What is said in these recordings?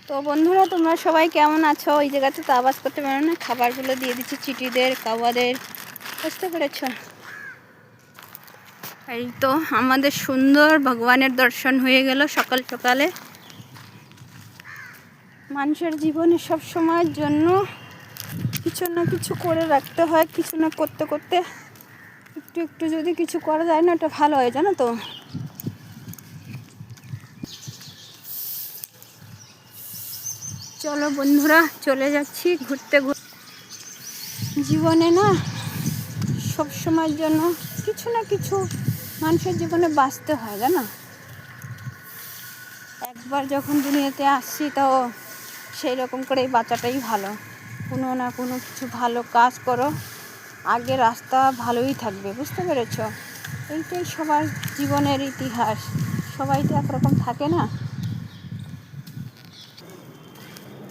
তো বন্ধুরা, তোমরা সবাই কেমন আছো? ওই জায়গাতে তো আওয়াজ করতে পারো না, খাবারগুলো দিয়ে দিচ্ছি চিটিদের কাওয়াদের, বুঝতে পেরেছ? এই তো আমাদের সুন্দর ভগবানের দর্শন হয়ে গেল সকাল সকালে। মানুষের জীবনে সব সময়ের জন্য কিছু না কিছু করে রাখতে হয়, কিছু না করতে করতে একটু একটু যদি কিছু করা যায় না, এটা ভালো হয়, জানো তো। চলো বন্ধুরা, চলে যাচ্ছি ঘুরতে জীবনে না সব সময়ের জন্য কিছু না কিছু মানুষের জীবনে বাঁচতে হয়, জানো। একবার যখন দুনিয়াতে আসছি তো সেই রকম করেই বাঁচাটাই ভালো। কোনো না কোনো কিছু ভালো কাজ করো, আগে রাস্তা ভালোই থাকবে, বুঝতে পেরেছ? এইটাই সবার জীবনের ইতিহাস, সবাই তো একরকম থাকে না।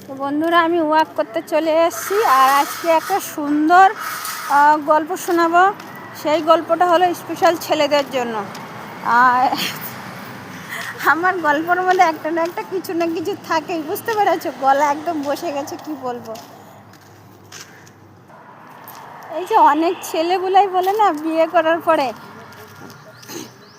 তো বন্ধুরা, আমি ওয়াক করতে চলে এসেছি, আর আজকে একটা সুন্দর গল্প শোনাবো। সেই গল্পটা হলো স্পেশাল ছেলেদের জন্য। আর আমার গল্পের মধ্যে একটা না একটা কিছু না কিছু থাকেই, বুঝতে পেরেছো? গলা একদম বসে গেছে, কি বলবো। এই যে অনেক ছেলেগুলাই বলে না, বিয়ে করার পরে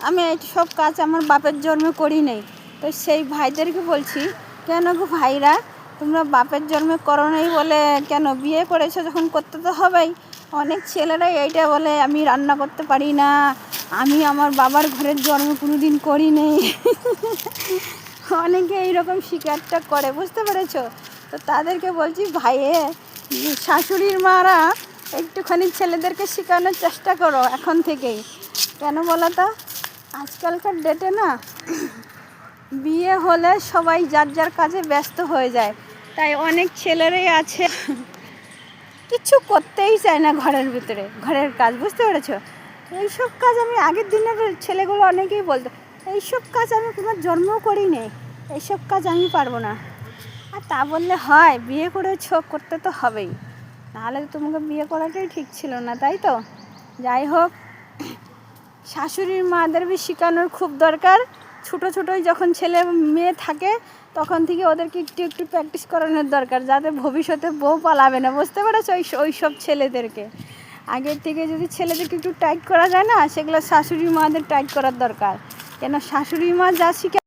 আমি এই সব কাজ আমার বাপের জন্মে করি নাই। তো সেই ভাইদেরকে বলছি, কেন গো ভাইরা, তোমরা বাপের জন্মে করো নাই বলে কেন বিয়ে করেছো যখন করতে তো হবেই। অনেক ছেলেরাই এইটা বলে, আমি রান্না করতে পারি না, আমি আমার বাবার ঘরের জন্ম কোনো দিন করি নেই। অনেকে এইরকম শিকারটা করে, বুঝতে পেরেছো? তো তাদেরকে বলছি, ভাইয়ে শাশুড়ির মারা একটুখানি ছেলেদেরকে শেখানোর চেষ্টা করো এখন থেকেই। কেন বলো তো? আজকালকার ডেটে না বিয়ে হলে সবাই যার যার কাজে ব্যস্ত হয়ে যায়, তাই অনেক ছেলেরাই আছে কিছু করতেই চায় না ঘরের ভিতরে, ঘরের কাজ, বুঝতে পেরেছ? এইসব কাজ আমি আগের দিনের ছেলেগুলো অনেকেই বলতো, এইসব কাজ আমি কোনো জন্মও করি নেই, এইসব কাজ আমি পারবো না। আর তা বললে হয়? বিয়ে করেছ, করতে তো হবেই, নাহলে তোমাকে বিয়ে করাটাই ঠিক ছিল না, তাই তো? যাই হোক, শাশুড়ির মাদের শেখানোর খুব দরকার। ছোটো ছোটোই যখন ছেলে মেয়ে থাকে তখন থেকে ওদেরকে একটু একটু প্র্যাকটিস করানোর দরকার, যাতে ভবিষ্যতে বউ পালাবে না, বুঝতে পেরেছো? ওই সব ছেলেদেরকে আগের থেকে যদি ছেলেদেরকে একটু টাইট করা যায় না, সেগুলো শাশুড়ি মাদের টাইট করার দরকার। কেন শাশুড়ি মা যা শিখে